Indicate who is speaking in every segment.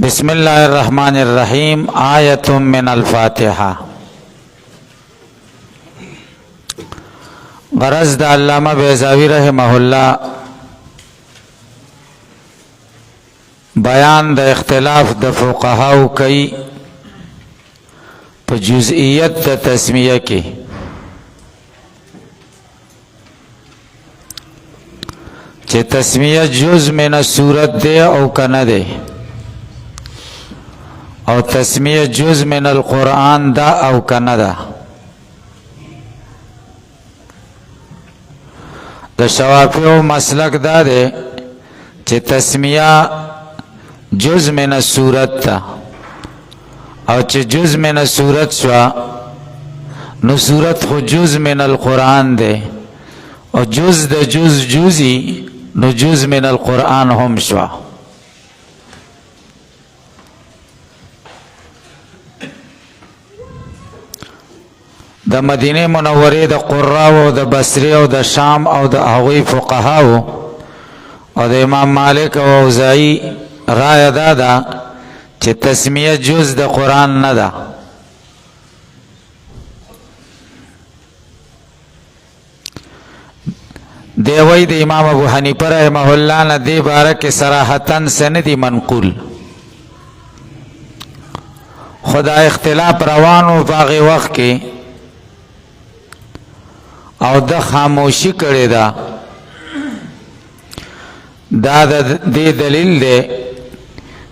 Speaker 1: بسم الله الرحمن الرحیم آیت من الفاتحہ. غرض د علامہ بیضاوی رحمہ اللہ بیان د اختلاف د فقهاو کوي په جزئیت د تسمیه کې چې تسمیه جز من الصورت دی او کنه دی او تسمیه جز من القرآن دا او کنه دا. د شوافیو مسلک دا دی چې تسمیه جز من الصورت دا او چې جز من الصورت شوا نو صورت خو جز من القرآن دی او جز د جز جزی نو جز من القرآن هم شوا. د مدینه منوره د قراو او د بصری او د شام او د هغوی فقهاو او د امام مالک او اوزاعی رای دا چې تسمیه جز د قرآن نه ده. دی وی د امام ابو حنیفه رحمه الله نه دی باره کې صراحتاً سندی منقول خدا اختلاف روانو په هغې وخت کې او د خاموشی کړی دا د دې دلیل دی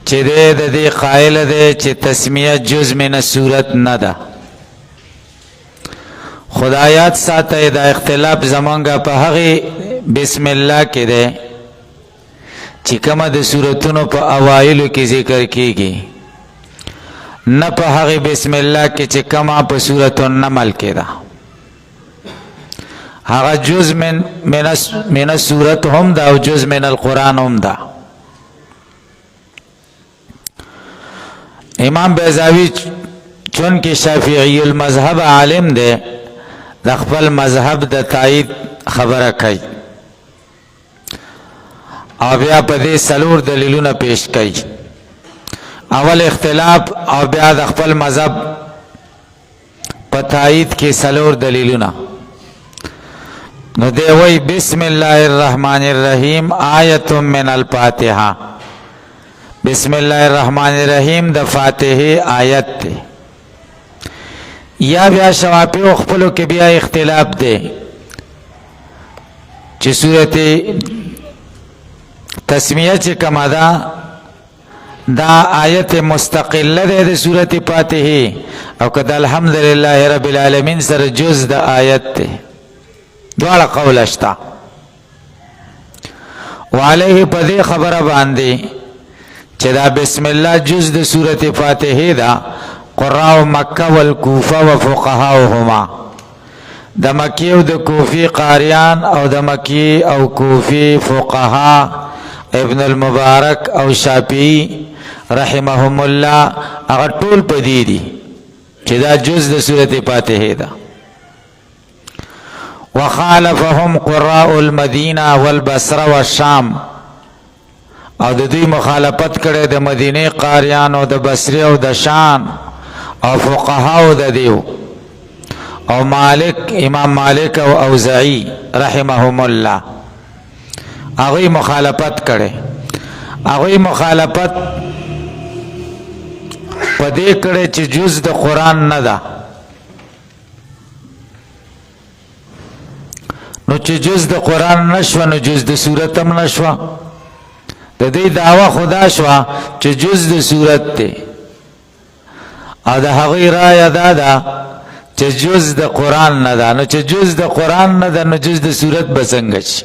Speaker 1: چې د دې قائل دی چې تسمیه جز من الصورت نه ده. خدایات ساته دا اختلاف زمونږه په هغې بسم الله کې دی چې کومه د صورتونو په اوایلو کې ذکر کیږي نه په هغې بسم الله کې چې کومه په صورت النمل کې ده. هغه جز من الصورت هم ده او جز من القرآن هم ده. امام بیضاوی چون که شافعی المذهب عالم ده د خپل مذهب د تایید خبره کوي او بیا په دې څلور دلیلونه پیش کوي. اول اختلاف او بیا د خپل مذهب په تایید کې څلور دلیلونه. نو دی وی بسم الله الرحمن الرحیم آیت من الفاتحہ. بسم الله الرحمن الرحیم د فاتحه آیت ته یا بیا شوافی خپلو کې بیا اختلاف دی چې صورت تسمیه چې کومه ده دا آیت مستقله ده د صورت فاتحه او که د الحمدلله رب العالمین سره جز د آیت ده. دواړه قول شته وعلیه په دې خبره باندې چې دا بسم الله جز د صورت فاتحه ده قراء مکه والکوفه وفقهاؤهما د مکی او د کوفی قاریان او د مکی او کوفی فقها ابن المبارک او شافعی رحمهم الله هغه ټول پدې دي چې دا جز د صورت فاتحه ده. وخالفهم قراء المدینه والبصره والشام او د دوی مخالفت کړي د مدینه قاریان او د بصره او د شام او فقهاو د دیو او مالک امام مالک او اوزاعی رحمهم الله هغوی مخالفت کړي. هغوی مخالفت په دې کړي چې جز د قرآن نه ده. نو چې جز د قرآن نشوه نو جز د صورت هم نشوه. د دې دعوه خدا شوه چې جز د صورت دی او د هغوی رایه دا ده چې جز د قرآن نه ده. نو چې جز د قرآن نه ده نو جز د صورت به څنګه شي.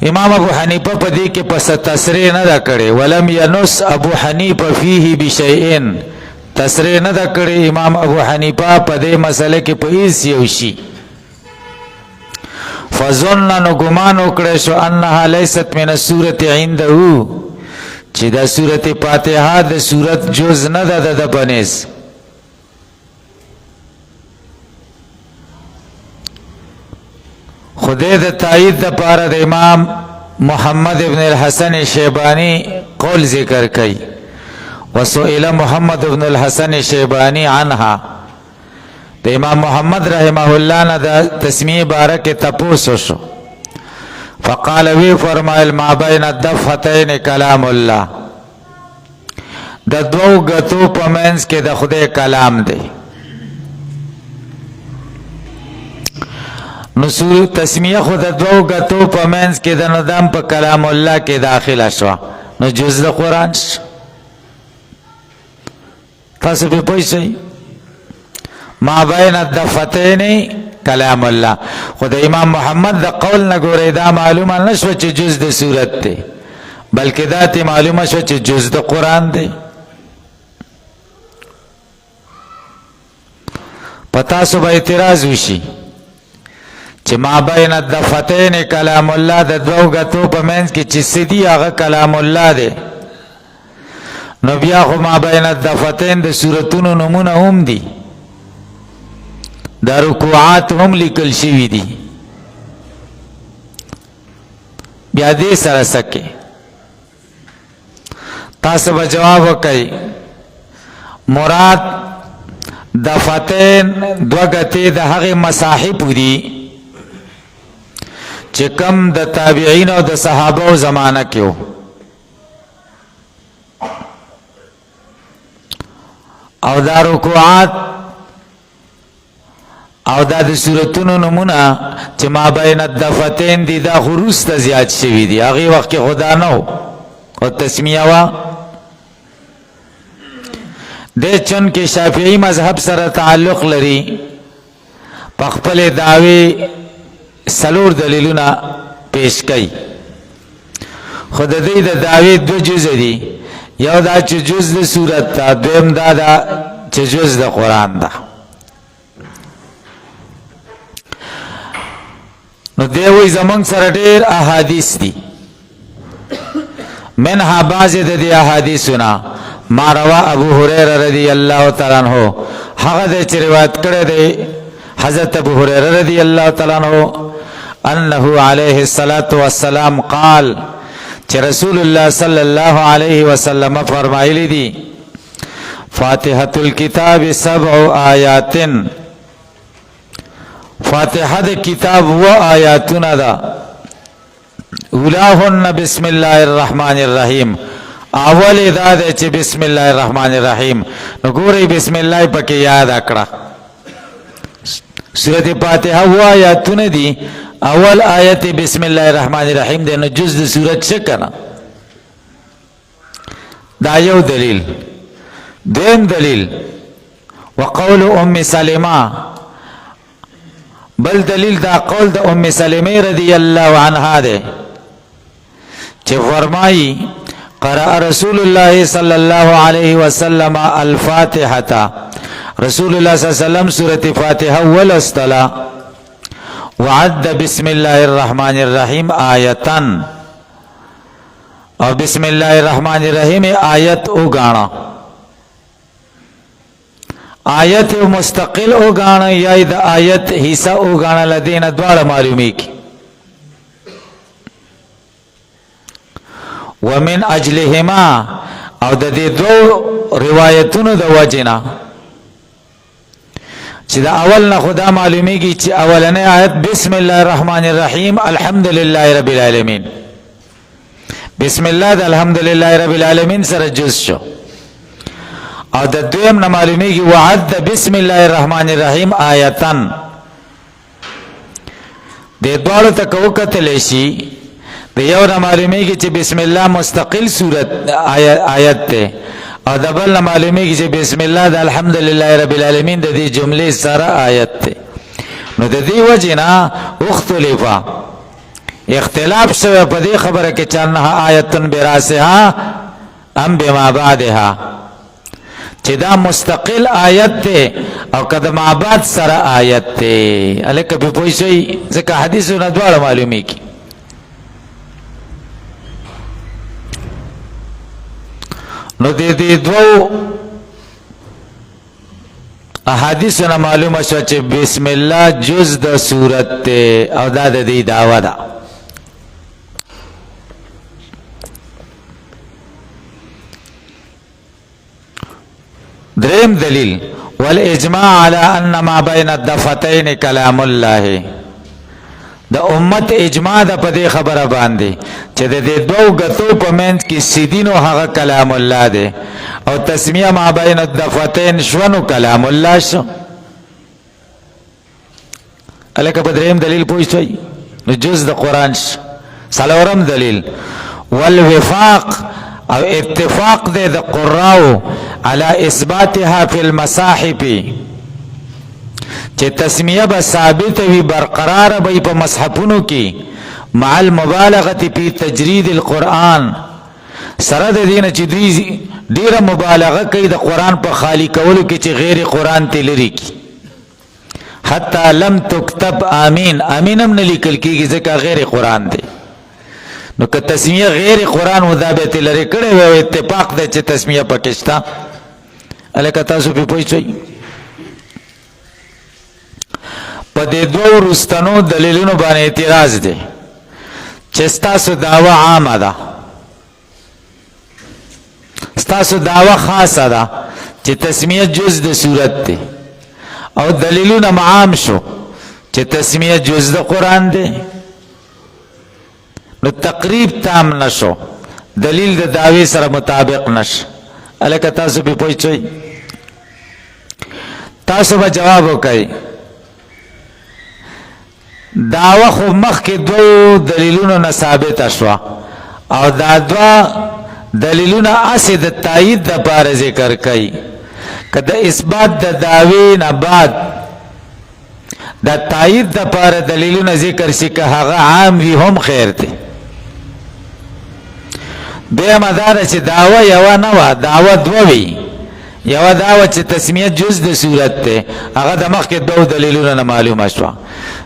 Speaker 1: امام ابو حنیفه په دې کې پس تصریح نه ده کړې. ولم ینس ابو حنیفه فیه بشیئن تصریح نه ده کړې امام ابو حنیفه په دې مسله کې په هیڅ یو شي. فظن نو ګمان وکړی شو انها لیست من السورة عنده چې دا سورت فاتحه د سورت جز نه ده د بنیز. خدای د تایید د پاره د امام محمد ابن الحسن شیبانی قول ذکر کئی وسئل محمد ابن الحسن شیبانی عنها د امام محمد رحمه الله نه د تسمیه بارک تپوسو شو فقال وی فرمایل ما بین الدفتین کلام الله د دوو غتو په منځ کې د خدای کلام دی نو سور تسمیه خود دوو غتو په منځ کې د ندم په کلام الله کې داخله شو نو جز د قرآن شو تاسو په پوښتنه ما بین الدفتین کلام الله خود امام محمد د قول نه ګورې دا معلومه نشو چې جز د سورت دی بلکې دا ته معلومه شو چې جز د قرآن دی پتا سو به اعتراض وشي چې ما بین الدفتین کلام الله د دوو غتو په منځ کې چې سدي هغه کلام الله دی نو بیا خو ما بین الدفتین د سورتونو نمونه هم دي دا رکوعات هم لیکل شوي دي بیا دې سره سکے تاسو به جواب وکړئ مراد دفتین دو غتې د هغه مصاحف دي چې کم د تابعین او د صحابه او زمانہ کې وو او دا رکوعات او دا د سورتونو نمونه چې ما بین الدفتین دي دا خروس ته زیات شوي دي هغه وخت کې خدا نه او تسمیه وا د چون کې شافعی مذهب سره تعلق لري په خپل دعوی سلور دلیلونه پیش کړي خود دې د دعوی دو جزء دي یو دا چې جز د سورت دا دویم دا چې جز د قرآن دا نو دی وی زمونږ سره ډېر احادیث دي منها بعض د دې احادیثونه ما روا ابو هريره رضی الله تعالی عنہ هغه چې روایت کړی دی حضرت ابو هريره رضی الله تعالی عنہ انه علیه الصلاة والسلام قال چې رسول الله صلی الله علیه وسلم فرمایلی دي فاتحة الكتاب 7 آیات فاتحه د کتاب و آیاتونه دا اولاهن بسم الله الرحمن الرحیم اول دا ده چې بسم الله الرحمن الرحیم نو ګورئ بسم الله پکې یاد کړه سورۃ فاتحه و آیاتونه دي اول آیت بسم الله الرحمن الرحیم ده نو جز د سورۃ څخه کنه دا یو دلیل دیم دلیل وقول ام سلمہ بل دلیل دا قول د ام سلمہ رضی الله عنها ده چې فرمایي قرأ رسول الله صلی الله علیه وسلم الفاتحه رسول الله صلی الله علیه وسلم سورۃ فاتحه ولستلا وعد بسم الله الرحمن الرحیم آیتا اور بسم الله الرحمن الرحیم آیت اگانا آیت مستقل اگانا یا دا آیت حصہ اگانا لدینا دوار معلومی کی ومن اجلهما او د دې دو روایتونو د وجنا چې دا اول نه خدا معلومیږي چې اولنې آیت بسم الله الرحمن الرحیم الحمدلله رب العالمین بسم الله د الحمدلله رب العالمین سره جز شو او د دویم نه معلومیږي وعد بسم الله الرحمن الرحیم آیتن د دوړو ته کوکتل شي د یو نه معلومیږي چې بسم الله مستقل صورت آیت ته او د بل نه معلومیږي چې بسم الله د الحمدلله رب العالمین د دې جملې سره آیت ته نو د دې وجنا اختلافا اختلاف شوی په دې خبره کې چې انها آیتن براسها ام بما بعدها چې دا مستقل آیت ته او کده ما بعد سره آیت ته الکه په پوي شي ځکه حدیثونه دواړه معلومیږي نو دې دوه احادیثونه معلومه شو چې بسم الله جز د سورت او دا د دې داوا ده دریم دلیل والاجماع على ان ما بین الدفتین کلام الله، د امت اجماع د په دې خبره باندې چې د دې دوو غتو په منځ کې سیدینو هغه کلام الله دی او تسمیه ما بین الدفتین شونو کلام الله شو. الکه په دریم دلیل پوښتای نو جز د قران شو. څلورم دلیل والوفاق او اتفاق دے د قراو علی اثباتها فی المصاحف، چې تسمیه به ثابت وي برقرار به په مصحفونو کې مع المبالغه فی تجرید القرآن، سره د دینه چې دوی ډیره مبالغه کوي د قرآن په خالی کولو کې چې غیر قرآن ته لري کی، حتی لم تكتب آمین، آمین هم نه لیکل کېږي ځکه غیر قرآن دی. نو که تسمیه غیر قرآن و دا بیت لري کړی و اتفاق دی چې تسمیه پکې شته. الکه تاسو پې پوه شئ. په دې دوو وروستنو دلیلونو باندې اعتراض دی چې ستاسو دعوه عامه ده، ستاسو دعوه خاصه ده چې تسمیه جز د صورت دی، او دلیلونه عام شو چې تسمیه جز د قرآن دی. نو تقریب تام نشو، دلیل د دعوی سره مطابق نش. الکه تاسو به پوه شئ. تاسو به جواب وکئ دعوه خو مخکې دوو دلیلونو نه ثابته شوه او دا دوه دلیلونه هسې د تایید دپاره ذکر کوي. که د اثبات د دعوی نه بعد د تایید دپاره دلیلونه ذکر شي که هغه عام وي هم خیر دی. دویمه دا ده چې دعوه یوه نه وه، دعوه دوه وي. یوه دا وه چې تسمیه جز د صورت دی، هغه د مخکې دوو دلیلونه نه معلومه شوه.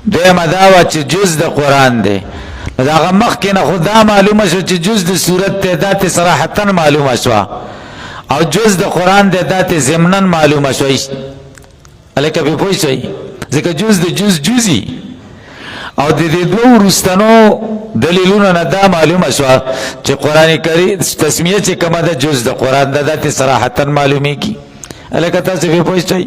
Speaker 1: دویمه دا وه چې جز د قرآن دی، نو د هغه مخکې نه خو دا معلومه شوه چې جز د صورت دی، دا تې صراحتا معلومه شوه، او جز د قرآن دی دا تې ضمنا معلومه شوه. هلکه پې پوه شئ، ځکه جز د جز جزي او د دې دوو وروستنو دلیلونو نه دا معلومه شوه چې قرآن کریم تسمیه چې کومه ده جز د قرآن ده، دا تې صراحتا معلومیږي. هلکه تاسو پې پوه شئ.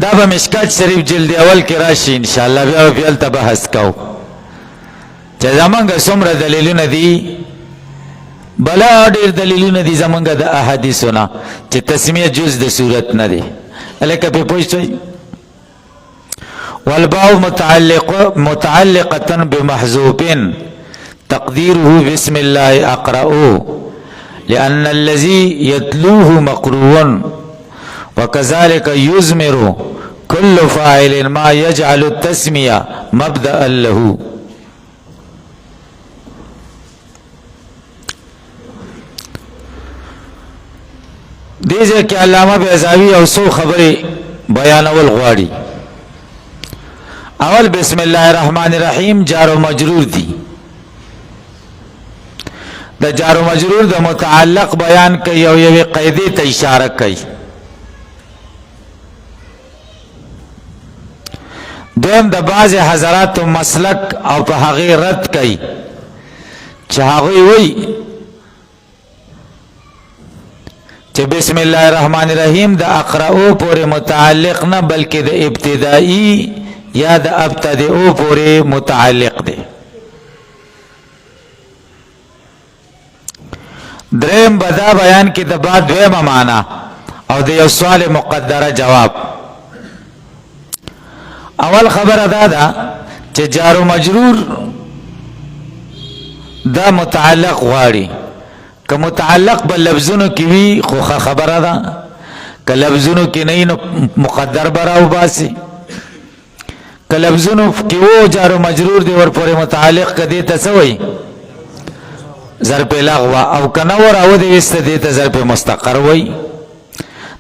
Speaker 1: دا به مشکات شریف جلد اول کې راشي انشاءالله، بیا به هلته بحث کوو چې زمونږ څومره دلیلونه دي. بلا ډېر دلیلونه دي زمونږ د احادیثو نه چې تسمیه جز د صورت نه دی. هلکه پې پوه شئ. والباء متعلقة بمحذوف تقديره بسم الله أقرأ لأن الذي يتلوه مقروء وكذلك يزمر كل فاعل ما يجعل التسمية مبدأ له. دیجه کہ علامہ بیضاوی او سو خبری بیانول غواړي. اول بسم الله الرحمن الرحیم جار و مجرور دی، د جار و مجرور د متعلق بیان کوي او یوې قاعدې ته اشاره کوي. دویم د بعض حضرات مسلک او په هغې رد کوي چې هغوی وایي چې بسم الله الرحمن الرحیم د اقرأو پورې متعلق نه بلکې د ابتدائی یا د ابتدئو پورې متعلق دی. دریم بدا بیان کې د بعد دویمه معنا او د یو سوال مقدره جواب. اول خبره دا ده چې جار و مجرور دا متعلق غواړي. که متعلق به لفظونو کې وي خو خبره ده، که لفظونو کې نه نو مقدر به راوباسي. که لفظونو کې و جار و مجرور دی ورپورې متعلق که دې ته څه وایي ظرف لغو، او که نه وراودې ویسته دې ته ظرف مستقر وایي.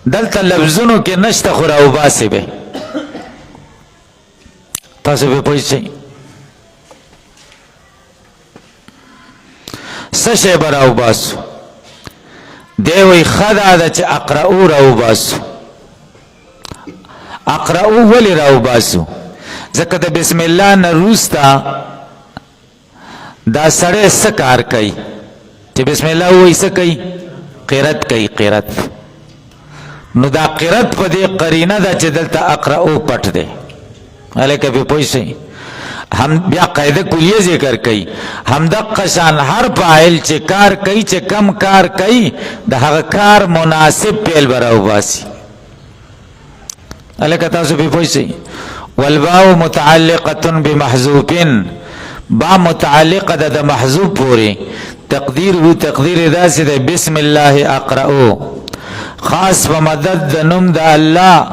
Speaker 1: دلته لفظونو کې نشته خو راوباسي به. تاسو به پوه شئ څه شی به راوباسو. دی وایي ښه دا ده چې اقرأو راوباسو. اقرأو ولې راوباسو؟ ځکه د بسم الله نه وروسته دا سړی څه کار کوي چې بسم الله وایي څه کوي؟ قرت کوي قرت. نو دا قرت په دې قرینه ده چې دلته اقرأو پټ دی. هلکه پې پوه شئ. هم بیا قاعده کلیه ذکر کوي هم دقه شان هر فاعل چې کار کوي چې کم کار کوي د هغه کار مناسب فعل به راوباسي. هلکه تاسو پې پوه شئ. والباء متعلقة بمحذوف، با متعلقه ده د محذوف پورې. تقدیر داسې ده بسم الله اقرأو، خاص په مدد د نوم د الله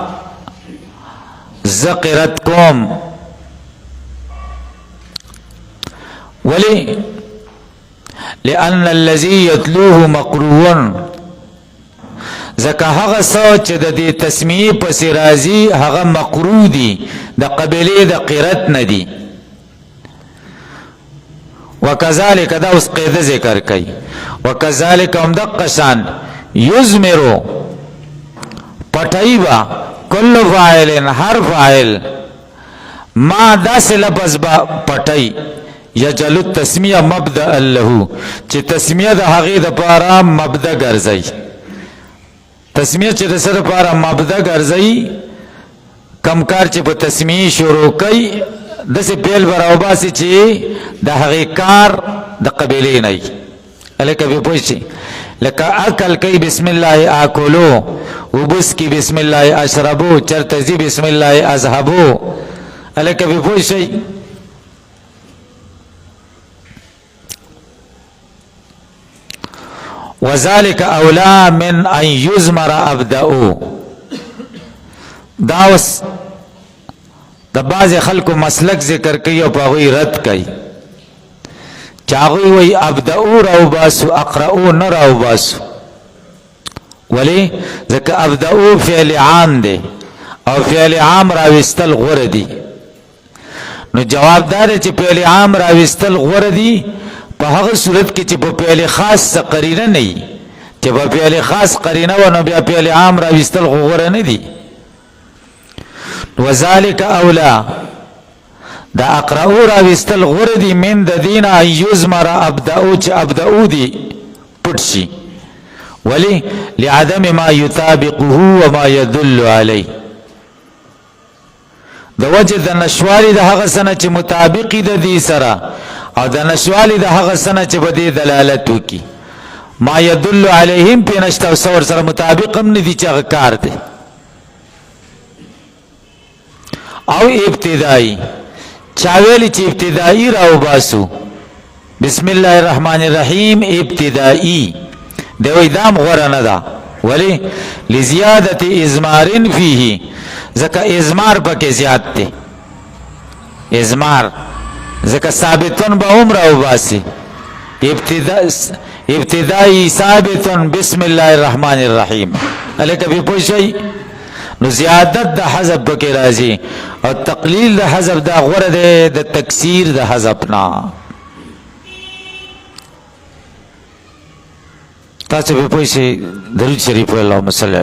Speaker 1: زه قرت کوم. ولی لأن الذي يتلوه مقروون، ځکه هغه څه چې د دې تسمیې پسې راځي هغه مقرو دي، د قبیلې د قرت نه دي. وکذالک دا اوس قیده ذکر کوي. وکذالک هم دقه شان یزمرو پټوي با کل فاعل هر فاعل ما داسې لفظ با پټوي یجعل التسمیه مبدأ له، چې تسمیه د هغې دپاره مبدأ ګرځي. تسمیه چې د څه دپاره مبدأ ګرځي، کم کار چې په تسمیې شروع کوي داسې فعل به راوباسي چې د هغې کار د قبیلې نه وي. هلکه پې پوه شئ. لکه اکل کوي بسم الله آکلو، اوبس کی بسم الله اشربو، چرته ځي بسم الله اذهبو. هلکه پې پوه شئ. وذلك اولا من ان یزمر ابدأو. دا اوس د بعض خلکو مسلک ذکر کوي او په هغوی رد کوي چې هغوی وایي ابدأو راوباسو اقرأو نه راوباسو. ولې؟ ځکه ابدأو فعل عام دی او فعل عام راویستل غوره دي. نو جواب دا دی چې فعل عام راویستل غوره دي په هغه صورت کې چې په فعل خاص څه قرینه نه وي. چې په فعل خاص قرینه و نو بیا فعل عام راویستل غوره نه دي. وذالک اولا دا اقرأو راویستل غوره دي من د دین ان یزمر ابدأو، چې ابدأو دي پټ شي. ولی؟ لعدم ما یطابقه وما يدل علیه، د وجه د نشوالي د هغه څه نه چې مطابقي د دې سره او د نشوالي د هغه څه نه چې په دې دلالت وکړي. ما يدل علیهم پې نشته او څه ورسره مطابق هم نه دي چې هغه کار دی. او ابتدائی چا ویلی چې ابتدائی راوباسو بسم الله الرحمن الرحیم ابتدائی دی وی دام غوره نه ده. ولی؟ لزیادت ازمار فیه، ځکه ازمار پکې زیات دی. ازمار ځکه ثابتون به هم راوباسي. ابتدائی ثابتون بسم الله الرحمن الرحیم. هلکه پې پوه شئ. نو زیادت د حذف پکې راځي او تقلیل د حذف دا غوره دی د تکثیر د حذف نه. تاسو پې پوه شئ. درود شریف اللهم صل